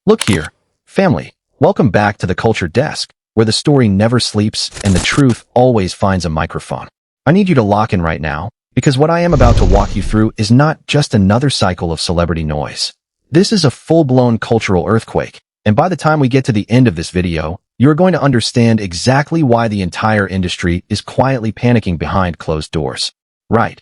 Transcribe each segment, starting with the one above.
Look here, family, welcome back to the Culture Desk, where the story never sleeps and the truth always finds a microphone. I need you to lock in right now, because what I am about to walk you through is not just another cycle of celebrity noise. This is a full-blown cultural earthquake, and by the time we get to the end of this video, you are going to understand exactly why the entire industry is quietly panicking behind closed doors. Right.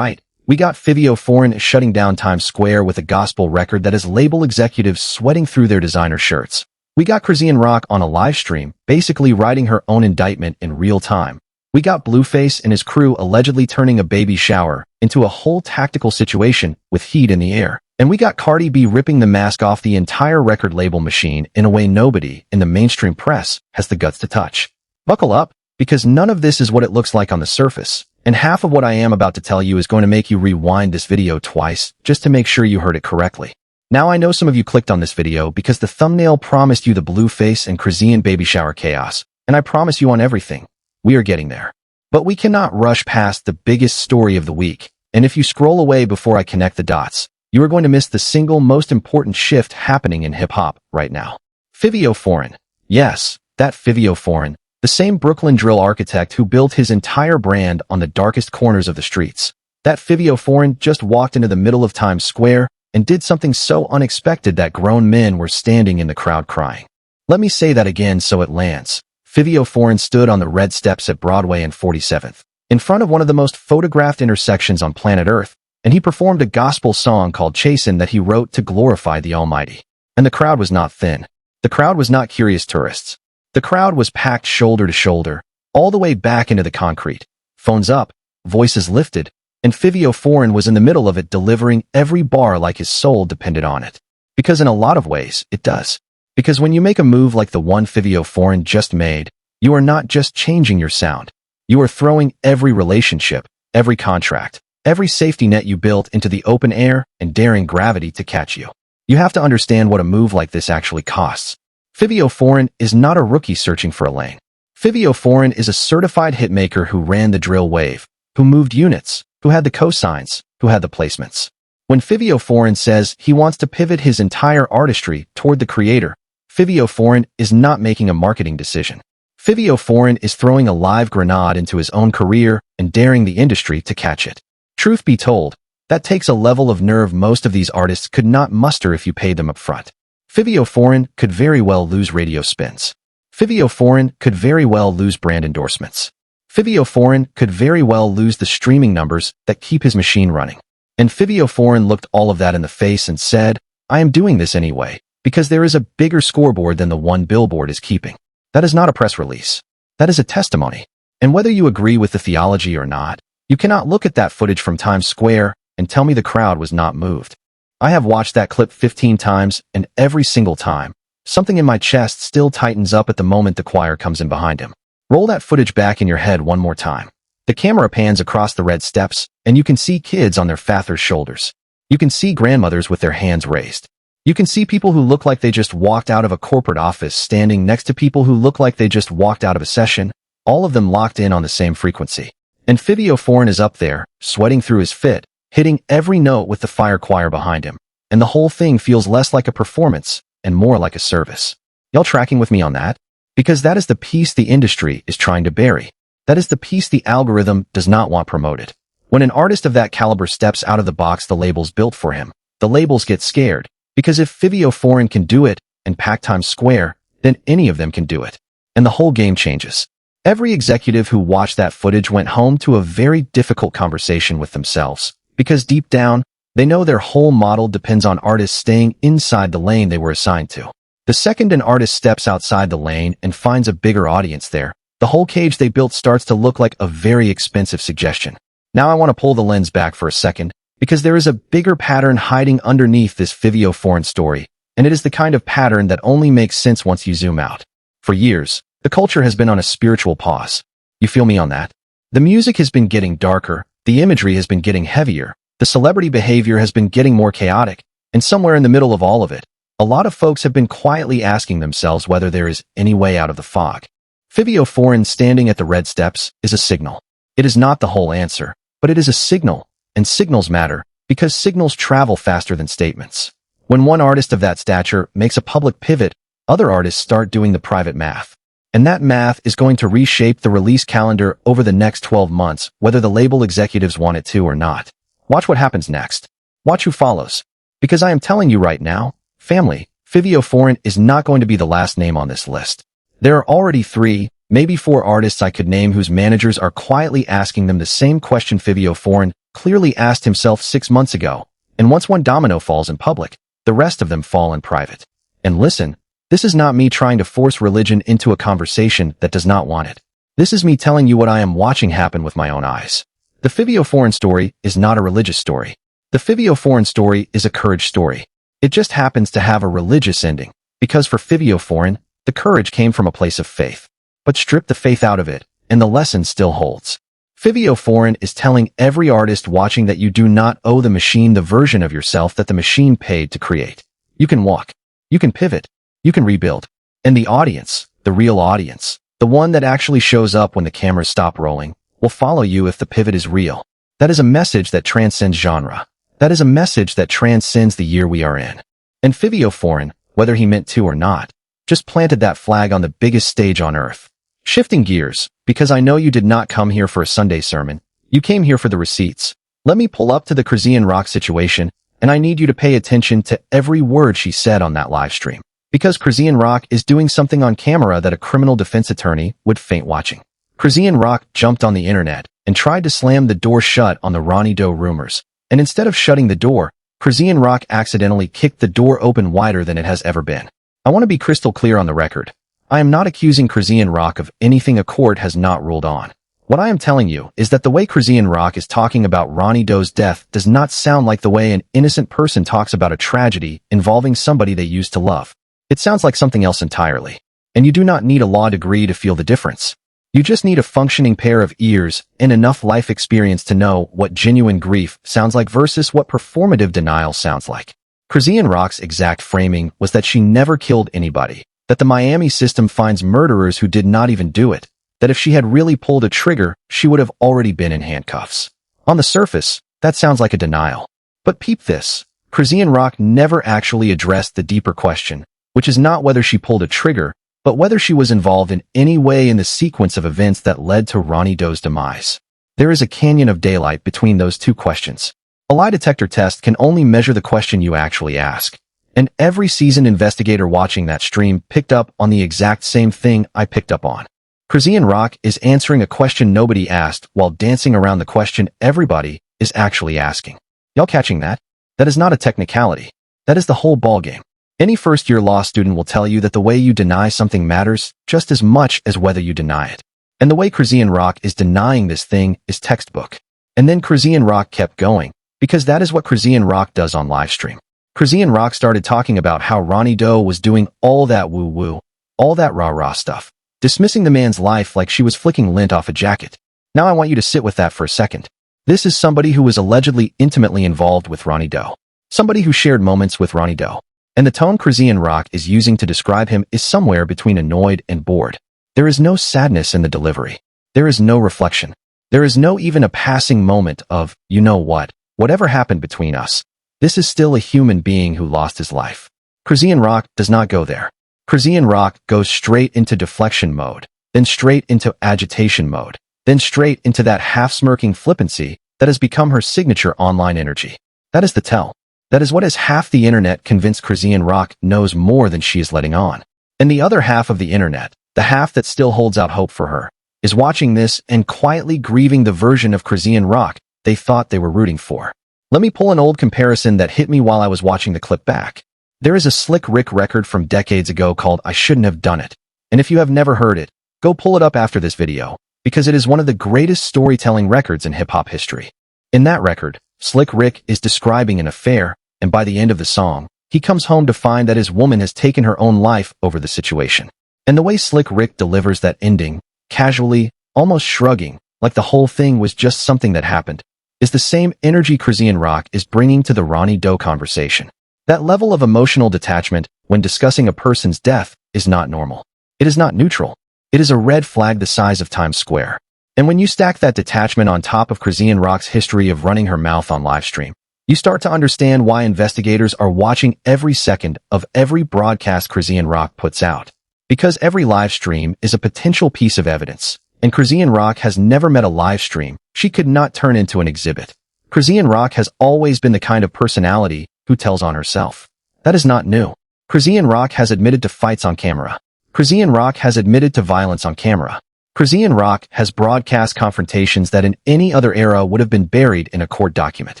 We got Fivio Foreign shutting down Times Square with a gospel record that has label executives sweating through their designer shirts. We got Chrisean Rock on a live stream, basically writing her own indictment in real time. We got Blueface and his crew allegedly turning a baby shower into a whole tactical situation with heat in the air. And we got Cardi B ripping the mask off the entire record label machine in a way nobody in the mainstream press has the guts to touch. Buckle up, because none of this is what it looks like on the surface. And half of what I am about to tell you is going to make you rewind this video twice just to make sure you heard it correctly. Now I know some of you clicked on this video because the thumbnail promised you the Blueface and Chrisean baby shower chaos, and I promise you on everything, we are getting there. But we cannot rush past the biggest story of the week, and if you scroll away before I connect the dots, you are going to miss the single most important shift happening in hip-hop right now. Fivio Foreign. Yes, that Fivio Foreign. The same Brooklyn drill architect who built his entire brand on the darkest corners of the streets. That Fivio Foreign just walked into the middle of Times Square and did something so unexpected that grown men were standing in the crowd crying. Let me say that again so it lands. Fivio Foreign stood on the red steps at Broadway and 47th, in front of one of the most photographed intersections on planet Earth, and he performed a gospel song called Chasin that he wrote to glorify the Almighty. And the crowd was not thin. The crowd was not curious tourists. The crowd was packed shoulder to shoulder, all the way back into the concrete, phones up, voices lifted, and Fivio Foreign was in the middle of it delivering every bar like his soul depended on it. Because in a lot of ways, it does. Because when you make a move like the one Fivio Foreign just made, you are not just changing your sound. You are throwing every relationship, every contract, every safety net you built into the open air and daring gravity to catch you. You have to understand what a move like this actually costs. Fivio Foreign is not a rookie searching for a lane. Fivio Foreign is a certified hitmaker who ran the drill wave, who moved units, who had the cosigns, who had the placements. When Fivio Foreign says he wants to pivot his entire artistry toward the creator, Fivio Foreign is not making a marketing decision. Fivio Foreign is throwing a live grenade into his own career and daring the industry to catch it. Truth be told, that takes a level of nerve most of these artists could not muster if you paid them up front. Fivio Foreign could very well lose radio spins. Fivio Foreign could very well lose brand endorsements. Fivio Foreign could very well lose the streaming numbers that keep his machine running. And Fivio Foreign looked all of that in the face and said, I am doing this anyway, because there is a bigger scoreboard than the one Billboard is keeping. That is not a press release. That is a testimony. And whether you agree with the theology or not, you cannot look at that footage from Times Square and tell me the crowd was not moved. I have watched that clip 15 times, and every single time, something in my chest still tightens up at the moment the choir comes in behind him. Roll that footage back in your head one more time. The camera pans across the red steps, and you can see kids on their father's shoulders. You can see grandmothers with their hands raised. You can see people who look like they just walked out of a corporate office standing next to people who look like they just walked out of a session, all of them locked in on the same frequency. And Fivio Foreign is up there, sweating through his fit, hitting every note with the fire choir behind him, and the whole thing feels less like a performance and more like a service. Y'all tracking with me on that? Because that is the piece the industry is trying to bury. That is the piece the algorithm does not want promoted. When an artist of that caliber steps out of the box the labels built for him, the labels get scared, because if Fivio Foreign can do it and pack Times Square, then any of them can do it. And the whole game changes. Every executive who watched that footage went home to a very difficult conversation with themselves. Because deep down, they know their whole model depends on artists staying inside the lane they were assigned to. The second an artist steps outside the lane and finds a bigger audience there, the whole cage they built starts to look like a very expensive suggestion. Now I want to pull the lens back for a second, because there is a bigger pattern hiding underneath this Fivio Foreign story, and it is the kind of pattern that only makes sense once you zoom out. For years, the culture has been on a spiritual pause. You feel me on that? The music has been getting darker, the imagery has been getting heavier, the celebrity behavior has been getting more chaotic, and somewhere in the middle of all of it, a lot of folks have been quietly asking themselves whether there is any way out of the fog. Fivio Foreign standing at the red steps is a signal. It is not the whole answer, but it is a signal, and signals matter, because signals travel faster than statements. When one artist of that stature makes a public pivot, other artists start doing the private math. And that math is going to reshape the release calendar over the next 12 months, whether the label executives want it to or not. Watch what happens next. Watch who follows. Because I am telling you right now, family, Fivio Foreign is not going to be the last name on this list. There are already 3, maybe 4 artists I could name whose managers are quietly asking them the same question Fivio Foreign clearly asked himself 6 months ago. And once one domino falls in public, the rest of them fall in private. And listen, this is not me trying to force religion into a conversation that does not want it. This is me telling you what I am watching happen with my own eyes. The Fivio Foreign story is not a religious story. The Fivio Foreign story is a courage story. It just happens to have a religious ending, because for Fivio Foreign, the courage came from a place of faith. But strip the faith out of it, and the lesson still holds. Fivio Foreign is telling every artist watching that you do not owe the machine the version of yourself that the machine paid to create. You can walk. You can pivot. You can rebuild. And the audience, the real audience, the one that actually shows up when the cameras stop rolling, will follow you if the pivot is real. That is a message that transcends genre. That is a message that transcends the year we are in. And Fivio Foreign, whether he meant to or not, just planted that flag on the biggest stage on earth. Shifting gears, because I know you did not come here for a Sunday sermon, you came here for the receipts. Let me pull up to the Chrisean Rock situation, and I need you to pay attention to every word she said on that live stream. Because Chrisean Rock is doing something on camera that a criminal defense attorney would faint watching. Chrisean Rock jumped on the internet and tried to slam the door shut on the Ronnie Doe rumors. And instead of shutting the door, Chrisean Rock accidentally kicked the door open wider than it has ever been. I want to be crystal clear on the record. I am not accusing Chrisean Rock of anything a court has not ruled on. What I am telling you is that the way Chrisean Rock is talking about Ronnie Doe's death does not sound like the way an innocent person talks about a tragedy involving somebody they used to love. It sounds like something else entirely. And you do not need a law degree to feel the difference. You just need a functioning pair of ears and enough life experience to know what genuine grief sounds like versus what performative denial sounds like. Chrisean Rock's exact framing was that she never killed anybody, that the Miami system finds murderers who did not even do it, that if she had really pulled a trigger, she would have already been in handcuffs. On the surface, that sounds like a denial. But peep this. Chrisean Rock never actually addressed the deeper question, which is not whether she pulled a trigger, but whether she was involved in any way in the sequence of events that led to Ronnie Doe's demise. There is a canyon of daylight between those two questions. A lie detector test can only measure the question you actually ask. And every seasoned investigator watching that stream picked up on the exact same thing I picked up on. Chrisean Rock is answering a question nobody asked while dancing around the question everybody is actually asking. Y'all catching that? That is not a technicality. That is the whole ballgame. Any first-year law student will tell you that the way you deny something matters just as much as whether you deny it. And the way Chrisean Rock is denying this thing is textbook. And then Chrisean Rock kept going, because that is what Chrisean Rock does on livestream. Chrisean Rock started talking about how Ronnie Doe was doing all that woo-woo, all that rah-rah stuff, dismissing the man's life like she was flicking lint off a jacket. Now I want you to sit with that for a second. This is somebody who was allegedly intimately involved with Ronnie Doe. Somebody who shared moments with Ronnie Doe. And the tone Chrisean Rock is using to describe him is somewhere between annoyed and bored. There is no sadness in the delivery. There is no reflection. There is no even a passing moment of, you know what, whatever happened between us. This is still a human being who lost his life. Chrisean Rock does not go there. Chrisean Rock goes straight into deflection mode, then straight into agitation mode, then straight into that half-smirking flippancy that has become her signature online energy. That is the tell. That is what has half the internet convinced Chrisean Rock knows more than she is letting on. And the other half of the internet, the half that still holds out hope for her, is watching this and quietly grieving the version of Chrisean Rock they thought they were rooting for. Let me pull an old comparison that hit me while I was watching the clip back. There is a Slick Rick record from decades ago called I Shouldn't Have Done It. And if you have never heard it, go pull it up after this video, because it is one of the greatest storytelling records in hip-hop history. In that record, Slick Rick is describing an affair, and by the end of the song, he comes home to find that his woman has taken her own life over the situation. And the way Slick Rick delivers that ending, casually, almost shrugging, like the whole thing was just something that happened, is the same energy Chrisean Rock is bringing to the Ronnie Doe conversation. That level of emotional detachment when discussing a person's death is not normal. It is not neutral. It is a red flag the size of Times Square. And when you stack that detachment on top of Chrisean Rock's history of running her mouth on livestream, You start to understand why investigators are watching every second of every broadcast Chrisean Rock puts out. Because every live stream is a potential piece of evidence, and Chrisean Rock has never met a live stream she could not turn into an exhibit. Chrisean Rock has always been the kind of personality who tells on herself. That is not new. Chrisean Rock has admitted to fights on camera. Chrisean Rock has admitted to violence on camera. Chrisean Rock has broadcast confrontations that in any other era would have been buried in a court document.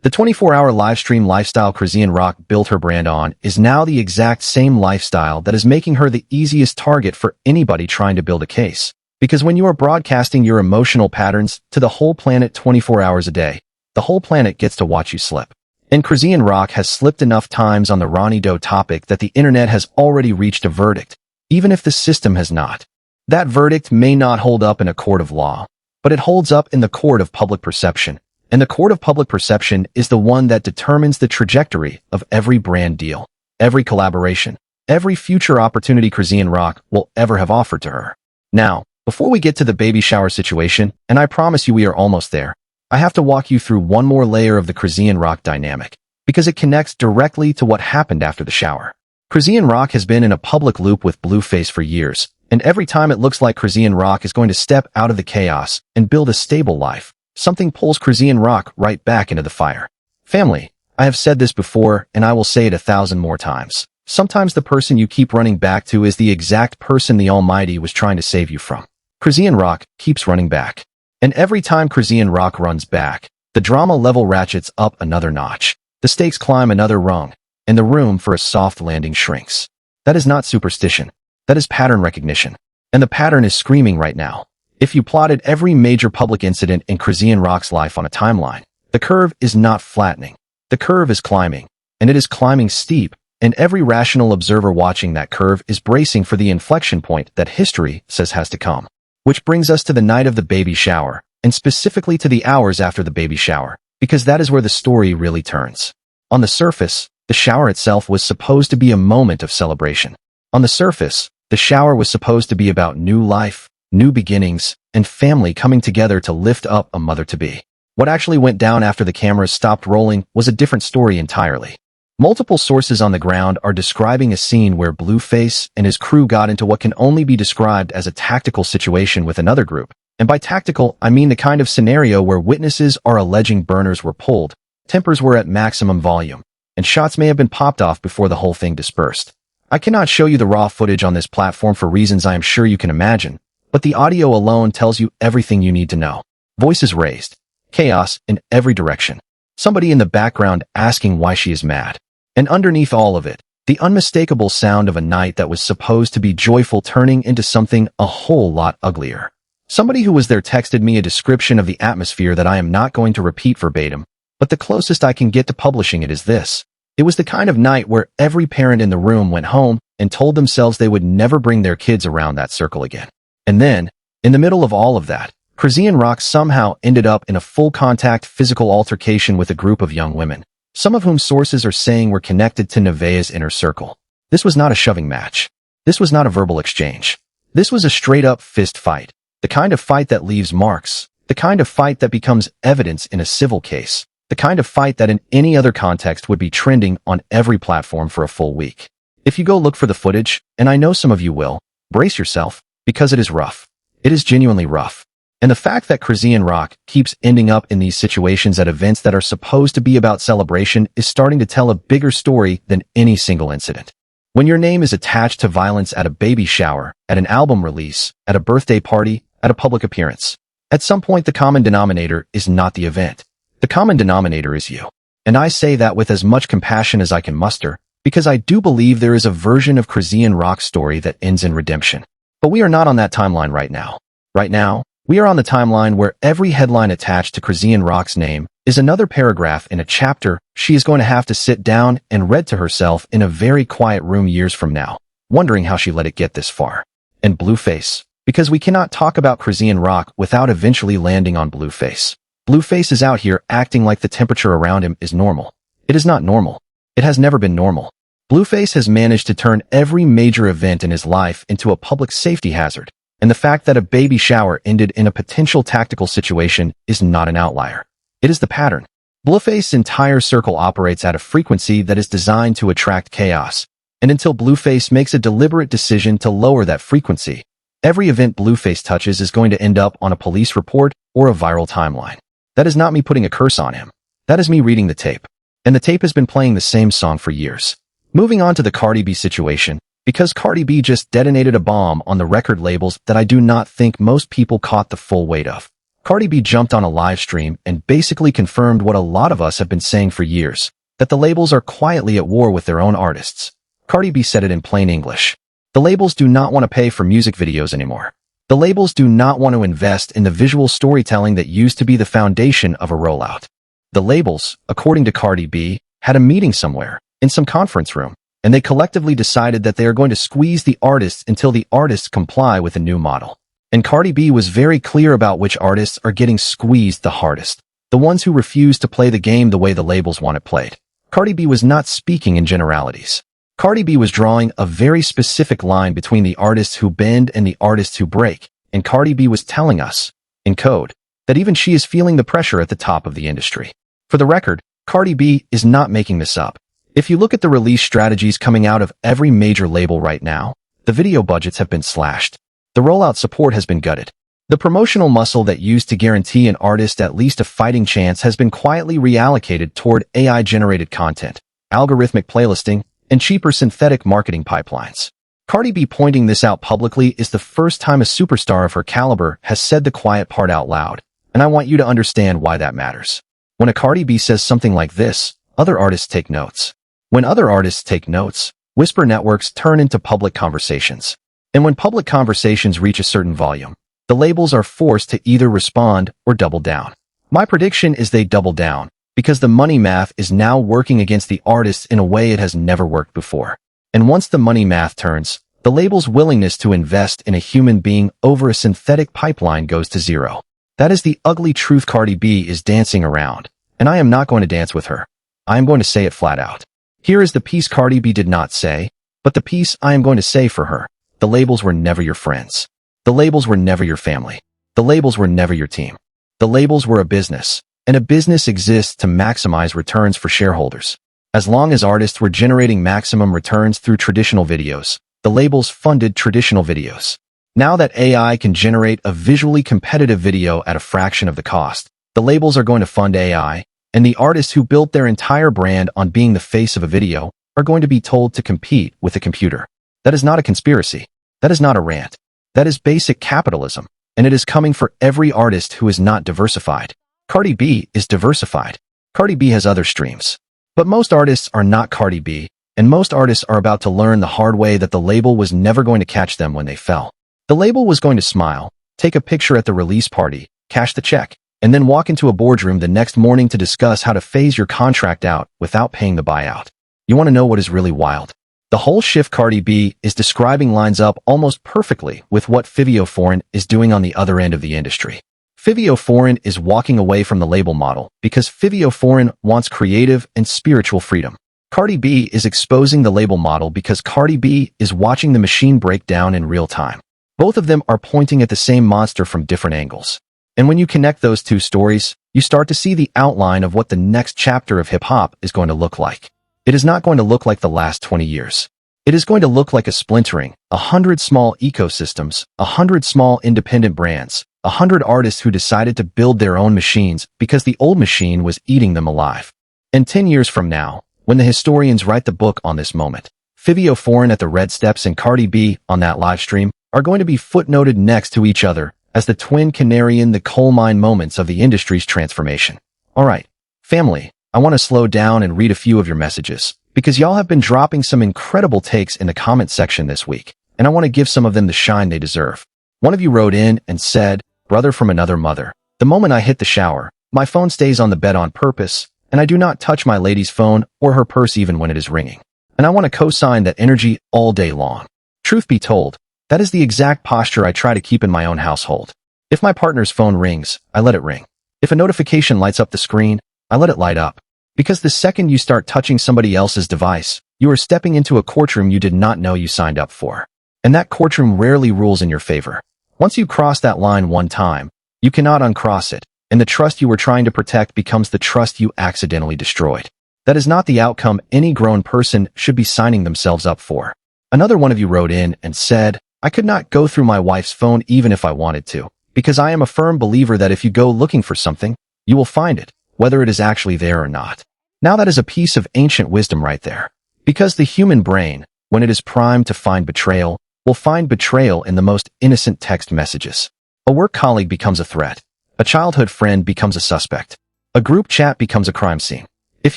The 24-hour livestream lifestyle Chrisean Rock built her brand on is now the exact same lifestyle that is making her the easiest target for anybody trying to build a case. Because when you are broadcasting your emotional patterns to the whole planet 24 hours a day, the whole planet gets to watch you slip. And Chrisean Rock has slipped enough times on the Ronnie Doe topic that the internet has already reached a verdict, even if the system has not. That verdict may not hold up in a court of law, but it holds up in the court of public perception. And the court of public perception is the one that determines the trajectory of every brand deal, every collaboration, every future opportunity Chrisean Rock will ever have offered to her. Now, before we get to the baby shower situation, and I promise you we are almost there, I have to walk you through one more layer of the Chrisean Rock dynamic, because it connects directly to what happened after the shower. Chrisean Rock has been in a public loop with Blueface for years, and every time it looks like Chrisean Rock is going to step out of the chaos and build a stable life, something pulls Chrisean Rock right back into the fire. Family, I have said this before, and I will say it 1,000 more times. Sometimes the person you keep running back to is the exact person the Almighty was trying to save you from. Chrisean Rock keeps running back. And every time Chrisean Rock runs back, the drama level ratchets up another notch. The stakes climb another rung, and the room for a soft landing shrinks. That is not superstition. That is pattern recognition. And the pattern is screaming right now. If you plotted every major public incident in Chrisean Rock's life on a timeline, the curve is not flattening. The curve is climbing, and it is climbing steep, and every rational observer watching that curve is bracing for the inflection point that history says has to come. Which brings us to the night of the baby shower, and specifically to the hours after the baby shower, because that is where the story really turns. On the surface, the shower itself was supposed to be a moment of celebration. On the surface, the shower was supposed to be about new life, new beginnings, and family coming together to lift up a mother-to-be. What actually went down after the cameras stopped rolling was a different story entirely. Multiple sources on the ground are describing a scene where Blueface and his crew got into what can only be described as a tactical situation with another group. And by tactical, I mean the kind of scenario where witnesses are alleging burners were pulled, tempers were at maximum volume, and shots may have been popped off before the whole thing dispersed. I cannot show you the raw footage on this platform for reasons I am sure you can imagine, but the audio alone tells you everything you need to know. Voices raised. Chaos in every direction. Somebody in the background asking why she is mad. And underneath all of it, the unmistakable sound of a night that was supposed to be joyful turning into something a whole lot uglier. Somebody who was there texted me a description of the atmosphere that I am not going to repeat verbatim, but the closest I can get to publishing it is this. It was the kind of night where every parent in the room went home and told themselves they would never bring their kids around that circle again. And then, in the middle of all of that, Chrisean Rock somehow ended up in a full-contact physical altercation with a group of young women, some of whom sources are saying were connected to Nevaeh's inner circle. This was not a shoving match. This was not a verbal exchange. This was a straight-up fist fight. The kind of fight that leaves marks. The kind of fight that becomes evidence in a civil case. The kind of fight that in any other context would be trending on every platform for a full week. If you go look for the footage, and I know some of you will, brace yourself, because it is rough. It is genuinely rough. And the fact that Chrisean Rock keeps ending up in these situations at events that are supposed to be about celebration is starting to tell a bigger story than any single incident. When your name is attached to violence at a baby shower, at an album release, at a birthday party, at a public appearance, at some point the common denominator is not the event. The common denominator is you. And I say that with as much compassion as I can muster, because I do believe there is a version of Chrisean Rock's story that ends in redemption. But we are not on that timeline right now. Right now, we are on the timeline where every headline attached to Chrisean Rock's name is another paragraph in a chapter she is going to have to sit down and read to herself in a very quiet room years from now, wondering how she let it get this far. And Blueface, because we cannot talk about Chrisean Rock without eventually landing on Blueface. Blueface is out here acting like the temperature around him is normal. It is not normal. It has never been normal. Blueface has managed to turn every major event in his life into a public safety hazard. And the fact that a baby shower ended in a potential tactical situation is not an outlier. It is the pattern. Blueface's entire circle operates at a frequency that is designed to attract chaos, and until Blueface makes a deliberate decision to lower that frequency, every event Blueface touches is going to end up on a police report or a viral timeline. That is not me putting a curse on him. That is me reading the tape. And the tape has been playing the same song for years. Moving on to the Cardi B situation, because Cardi B just detonated a bomb on the record labels that I do not think most people caught the full weight of. Cardi B jumped on a live stream and basically confirmed what a lot of us have been saying for years, that the labels are quietly at war with their own artists. Cardi B said it in plain English. The labels do not want to pay for music videos anymore. The labels do not want to invest in the visual storytelling that used to be the foundation of a rollout. The labels, according to Cardi B, had a meeting somewhere, in some conference room, and they collectively decided that they are going to squeeze the artists until the artists comply with a new model. And Cardi B was very clear about which artists are getting squeezed the hardest, the ones who refuse to play the game the way the labels want it played. Cardi B was not speaking in generalities. Cardi B was drawing a very specific line between the artists who bend and the artists who break, and Cardi B was telling us, in code, that even she is feeling the pressure at the top of the industry. For the record, Cardi B is not making this up. If you look at the release strategies coming out of every major label right now, the video budgets have been slashed. The rollout support has been gutted. The promotional muscle that used to guarantee an artist at least a fighting chance has been quietly reallocated toward AI-generated content, algorithmic playlisting, and cheaper synthetic marketing pipelines. Cardi B pointing this out publicly is the first time a superstar of her caliber has said the quiet part out loud, and I want you to understand why that matters. When a Cardi B says something like this, other artists take notes. When other artists take notes, whisper networks turn into public conversations. And when public conversations reach a certain volume, the labels are forced to either respond or double down. My prediction is they double down, because the money math is now working against the artists in a way it has never worked before. And once the money math turns, the label's willingness to invest in a human being over a synthetic pipeline goes to zero. That is the ugly truth Cardi B is dancing around, and I am not going to dance with her. I am going to say it flat out. Here is the piece Cardi B did not say, but the piece I am going to say for her. The labels were never your friends. The labels were never your family. The labels were never your team. The labels were a business, and a business exists to maximize returns for shareholders. As long as artists were generating maximum returns through traditional videos, the labels funded traditional videos. Now that AI can generate a visually competitive video at a fraction of the cost, the labels are going to fund AI, and the artists who built their entire brand on being the face of a video are going to be told to compete with a computer. That is not a conspiracy. That is not a rant. That is basic capitalism, and it is coming for every artist who is not diversified. Cardi B is diversified. Cardi B has other streams. But most artists are not Cardi B, and most artists are about to learn the hard way that the label was never going to catch them when they fell. The label was going to smile, take a picture at the release party, cash the check, and then walk into a boardroom the next morning to discuss how to phase your contract out without paying the buyout. You want to know what is really wild? The whole shift Cardi B is describing lines up almost perfectly with what Fivio Foreign is doing on the other end of the industry. Fivio Foreign is walking away from the label model because Fivio Foreign wants creative and spiritual freedom. Cardi B is exposing the label model because Cardi B is watching the machine break down in real time. Both of them are pointing at the same monster from different angles. And when you connect those two stories, you start to see the outline of what the next chapter of hip-hop is going to look like. It is not going to look like the last 20 years. It is going to look like a splintering, 100 small ecosystems, 100 small independent brands, 100 artists who decided to build their own machines because the old machine was eating them alive. And 10 years from now, when the historians write the book on this moment, Fivio Foreign at the Red Steps and Cardi B on that live stream are going to be footnoted next to each other as the twin canary in the coal mine moments of the industry's transformation. All right, family, I want to slow down and read a few of your messages because y'all have been dropping some incredible takes in the comment section this week, and I want to give some of them the shine they deserve. One of you wrote in and said, "Brother from another mother. The moment I hit the shower, my phone stays on the bed on purpose, and I do not touch my lady's phone or her purse even when it is ringing. And I want to co-sign that energy all day long. Truth be told, that is the exact posture I try to keep in my own household. If my partner's phone rings, I let it ring. If a notification lights up the screen, I let it light up. Because the second you start touching somebody else's device, you are stepping into a courtroom you did not know you signed up for. And that courtroom rarely rules in your favor. Once you cross that line one time, you cannot uncross it, and the trust you were trying to protect becomes the trust you accidentally destroyed. That is not the outcome any grown person should be signing themselves up for. Another one of you wrote in and said, I could not go through my wife's phone even if I wanted to, because I am a firm believer that if you go looking for something, you will find it, whether it is actually there or not. Now that is a piece of ancient wisdom right there. Because the human brain, when it is primed to find betrayal, will find betrayal in the most innocent text messages. A work colleague becomes a threat. A childhood friend becomes a suspect. A group chat becomes a crime scene. If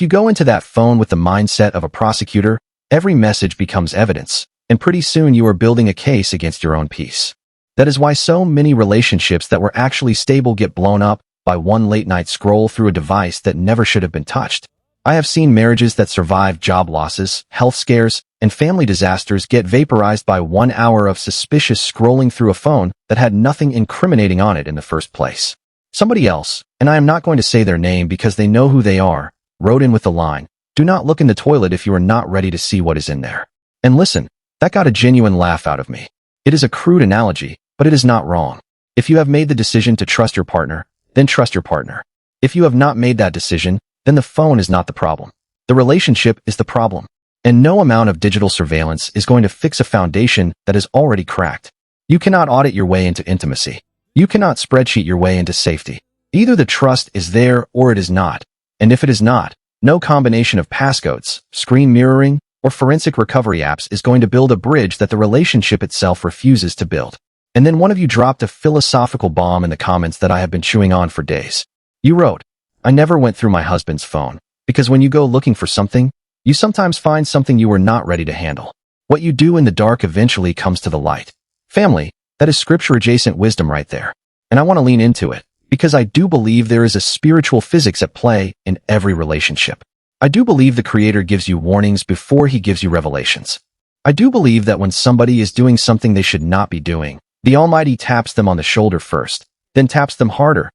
you go into that phone with the mindset of a prosecutor, every message becomes evidence, and pretty soon you are building a case against your own peace. That is why so many relationships that were actually stable get blown up by one late-night scroll through a device that never should have been touched. I have seen marriages that survive job losses, health scares, and family disasters get vaporized by 1 hour of suspicious scrolling through a phone that had nothing incriminating on it in the first place. Somebody else, and I am not going to say their name because they know who they are, wrote in with the line, do not look in the toilet if you are not ready to see what is in there. And listen, that got a genuine laugh out of me. It is a crude analogy, but it is not wrong. If you have made the decision to trust your partner, then trust your partner. If you have not made that decision, then the phone is not the problem. The relationship is the problem. And no amount of digital surveillance is going to fix a foundation that is already cracked. You cannot audit your way into intimacy. You cannot spreadsheet your way into safety. Either the trust is there or it is not. And if it is not, no combination of passcodes, screen mirroring, or forensic recovery apps is going to build a bridge that the relationship itself refuses to build. And then one of you dropped a philosophical bomb in the comments that I have been chewing on for days. You wrote, I never went through my husband's phone, because when you go looking for something, you sometimes find something you were not ready to handle. What you do in the dark eventually comes to the light. Family, that is scripture-adjacent wisdom right there. And I want to lean into it, because I do believe there is a spiritual physics at play in every relationship. I do believe the Creator gives you warnings before He gives you revelations. I do believe that when somebody is doing something they should not be doing, the Almighty taps them on the shoulder first, then taps them harder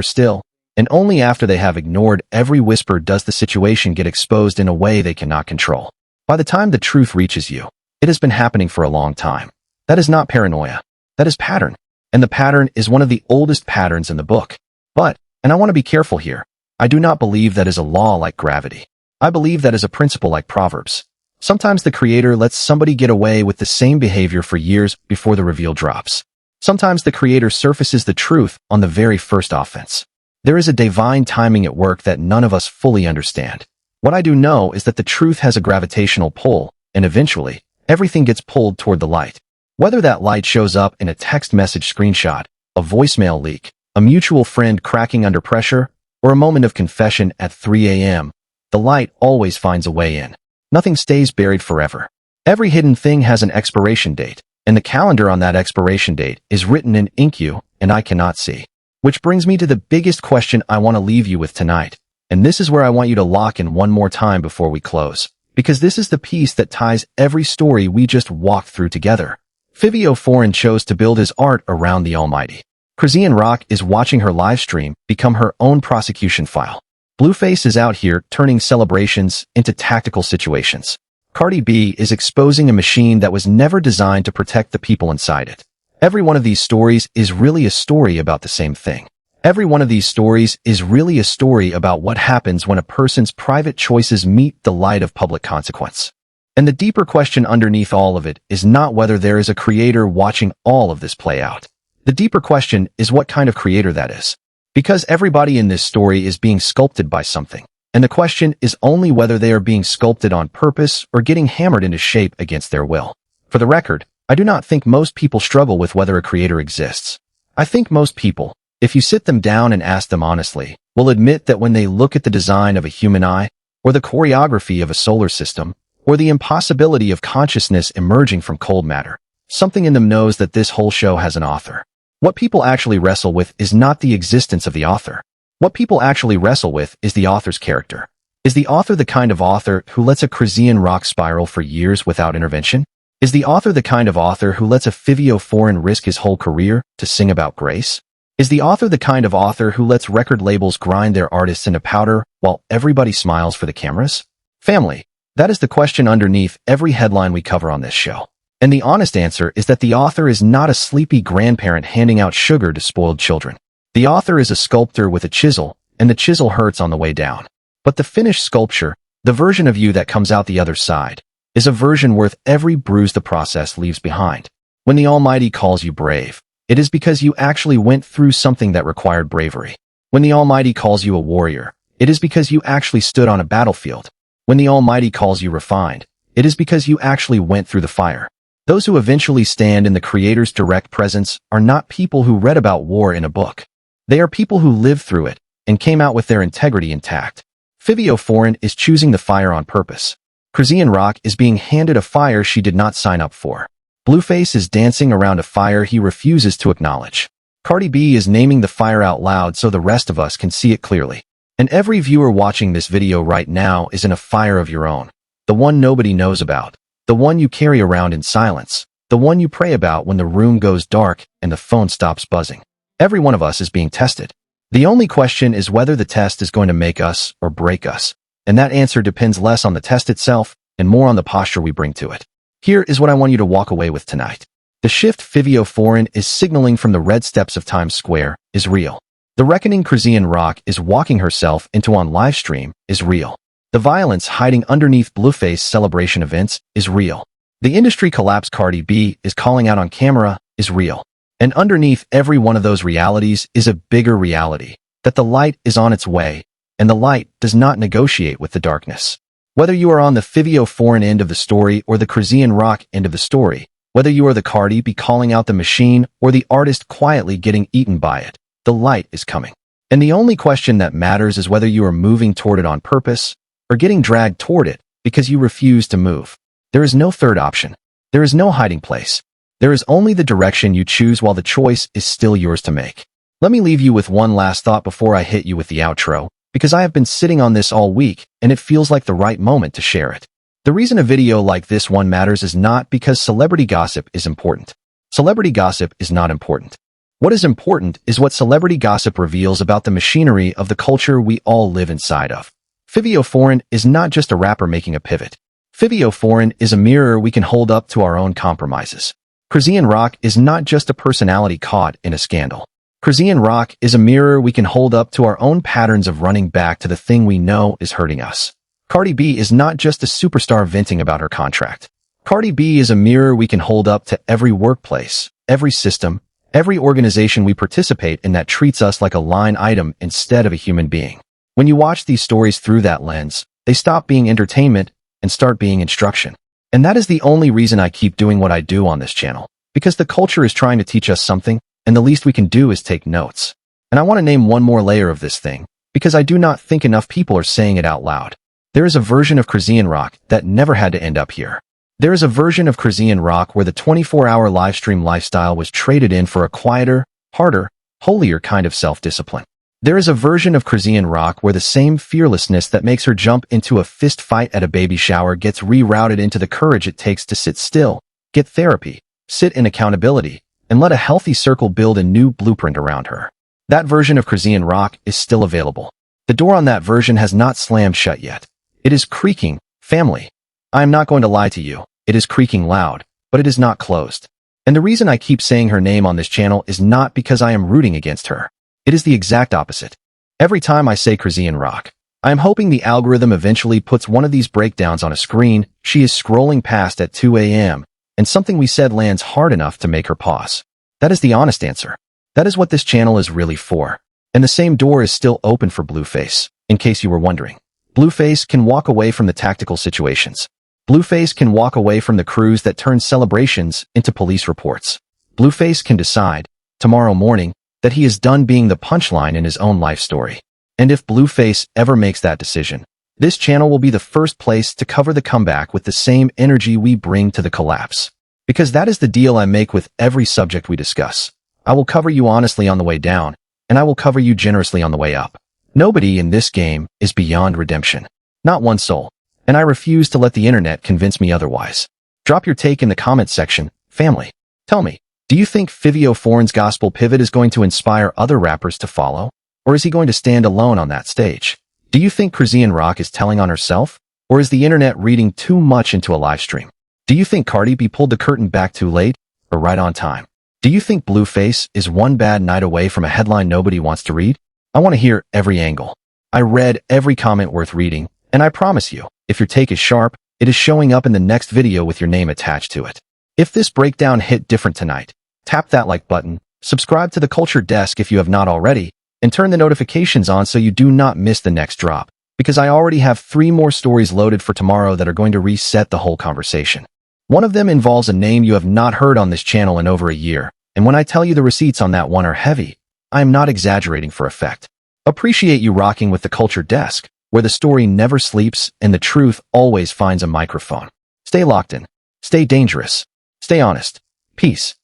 still, and only after they have ignored every whisper does the situation get exposed in a way they cannot control. By the time the truth reaches you, it has been happening for a long time. That is not paranoia. That is pattern. And the pattern is one of the oldest patterns in the book. But, and I want to be careful here, I do not believe that is a law like gravity. I believe that is a principle like Proverbs. Sometimes the Creator lets somebody get away with the same behavior for years before the reveal drops. Sometimes the Creator surfaces the truth on the very first offense. There is a divine timing at work that none of us fully understand. What I do know is that the truth has a gravitational pull, and eventually, everything gets pulled toward the light. Whether that light shows up in a text message screenshot, a voicemail leak, a mutual friend cracking under pressure, or a moment of confession at 3 a.m., the light always finds a way in. Nothing stays buried forever. Every hidden thing has an expiration date, and the calendar on that expiration date is written in ink you and I cannot see. Which brings me to the biggest question I want to leave you with tonight. And this is where I want you to lock in one more time before we close. Because this is the piece that ties every story we just walked through together. Fivio Foreign chose to build his art around the Almighty. Chrisean Rock is watching her live stream become her own prosecution file. Blueface is out here turning celebrations into tactical situations. Cardi B is exposing a machine that was never designed to protect the people inside it. Every one of these stories is really a story about the same thing. Every one of these stories is really a story about what happens when a person's private choices meet the light of public consequence. And the deeper question underneath all of it is not whether there is a creator watching all of this play out. The deeper question is what kind of creator that is. Because everybody in this story is being sculpted by something. And the question is only whether they are being sculpted on purpose or getting hammered into shape against their will. For the record, I do not think most people struggle with whether a creator exists. I think most people, if you sit them down and ask them honestly, will admit that when they look at the design of a human eye, or the choreography of a solar system, or the impossibility of consciousness emerging from cold matter, something in them knows that this whole show has an author. What people actually wrestle with is not the existence of the author. What people actually wrestle with is the author's character. Is the author the kind of author who lets a Chrisean Rock spiral for years without intervention? Is the author the kind of author who lets a Fivio Foreign risk his whole career to sing about grace? Is the author the kind of author who lets record labels grind their artists into powder while everybody smiles for the cameras? Family, that is the question underneath every headline we cover on this show. And the honest answer is that the author is not a sleepy grandparent handing out sugar to spoiled children. The author is a sculptor with a chisel, and the chisel hurts on the way down. But the finished sculpture, the version of you that comes out the other side, is a version worth every bruise the process leaves behind. When the Almighty calls you brave, it is because you actually went through something that required bravery. When the Almighty calls you a warrior, it is because you actually stood on a battlefield. When the Almighty calls you refined, it is because you actually went through the fire. Those who eventually stand in the Creator's direct presence are not people who read about war in a book. They are people who lived through it and came out with their integrity intact. Fivio Foreign is choosing the fire on purpose. Chrisean Rock is being handed a fire she did not sign up for. Blueface is dancing around a fire he refuses to acknowledge. Cardi B is naming the fire out loud so the rest of us can see it clearly. And every viewer watching this video right now is in a fire of your own. The one nobody knows about. The one you carry around in silence. The one you pray about when the room goes dark and the phone stops buzzing. Every one of us is being tested. The only question is whether the test is going to make us or break us. And that answer depends less on the test itself and more on the posture we bring to it. Here is what I want you to walk away with tonight. The shift Fivio Foreign is signaling from the red steps of Times Square is real. The reckoning Chrisean Rock is walking herself into on livestream is real. The violence hiding underneath Blueface celebration events is real. The industry collapse Cardi B is calling out on camera is real. And underneath every one of those realities is a bigger reality, that the light is on its way, and the light does not negotiate with the darkness. Whether you are on the Fivio Foreign end of the story or the Chrisean Rock end of the story, whether you are the Cardi B calling out the machine or the artist quietly getting eaten by it, the light is coming. And the only question that matters is whether you are moving toward it on purpose or getting dragged toward it because you refuse to move. There is no third option. There is no hiding place. There is only the direction you choose while the choice is still yours to make. Let me leave you with one last thought before I hit you with the outro, because I have been sitting on this all week and it feels like the right moment to share it. The reason a video like this one matters is not because celebrity gossip is important. Celebrity gossip is not important. What is important is what celebrity gossip reveals about the machinery of the culture we all live inside of. Fivio Foreign is not just a rapper making a pivot. Fivio Foreign is a mirror we can hold up to our own compromises. Chrisean Rock is not just a personality caught in a scandal. Chrisean Rock is a mirror we can hold up to our own patterns of running back to the thing we know is hurting us. Cardi B is not just a superstar venting about her contract. Cardi B is a mirror we can hold up to every workplace, every system, every organization we participate in that treats us like a line item instead of a human being. When you watch these stories through that lens, they stop being entertainment and start being instruction. And that is the only reason I keep doing what I do on this channel, because the culture is trying to teach us something, and the least we can do is take notes. And I want to name one more layer of this thing, because I do not think enough people are saying it out loud. There is a version of Chrisean Rock that never had to end up here. There is a version of Chrisean Rock where the 24-hour livestream lifestyle was traded in for a quieter, harder, holier kind of self-discipline. There is a version of Chrisean Rock where the same fearlessness that makes her jump into a fist fight at a baby shower gets rerouted into the courage it takes to sit still, get therapy, sit in accountability, and let a healthy circle build a new blueprint around her. That version of Chrisean Rock is still available. The door on that version has not slammed shut yet. It is creaking, family. I am not going to lie to you. It is creaking loud, but it is not closed. And the reason I keep saying her name on this channel is not because I am rooting against her. It is the exact opposite. Every time I say Chrisean Rock, I am hoping the algorithm eventually puts one of these breakdowns on a screen she is scrolling past at 2 a.m., and something we said lands hard enough to make her pause. That is the honest answer. That is what this channel is really for. And the same door is still open for Blueface, in case you were wondering. Blueface can walk away from the tactical situations. Blueface can walk away from the crews that turn celebrations into police reports. Blueface can decide, tomorrow morning, that he is done being the punchline in his own life story. And if Blueface ever makes that decision, this channel will be the first place to cover the comeback with the same energy we bring to the collapse. Because that is the deal I make with every subject we discuss. I will cover you honestly on the way down, and I will cover you generously on the way up. Nobody in this game is beyond redemption. Not one soul. And I refuse to let the internet convince me otherwise. Drop your take in the comments section, family. Tell me, do you think Fivio Foreign's gospel pivot is going to inspire other rappers to follow? Or is he going to stand alone on that stage? Do you think Chrisean Rock is telling on herself? Or is the internet reading too much into a live stream? Do you think Cardi B pulled the curtain back too late or right on time? Do you think Blueface is one bad night away from a headline nobody wants to read? I want to hear every angle. I read every comment worth reading, and I promise you, if your take is sharp, it is showing up in the next video with your name attached to it. If this breakdown hit different tonight, tap that like button, subscribe to the Culture Desk if you have not already, and turn the notifications on so you do not miss the next drop, because I already have 3 more stories loaded for tomorrow that are going to reset the whole conversation. One of them involves a name you have not heard on this channel in over a year, and when I tell you the receipts on that one are heavy, I am not exaggerating for effect. Appreciate you rocking with the Culture Desk, where the story never sleeps and the truth always finds a microphone. Stay locked in. Stay dangerous. Stay honest. Peace.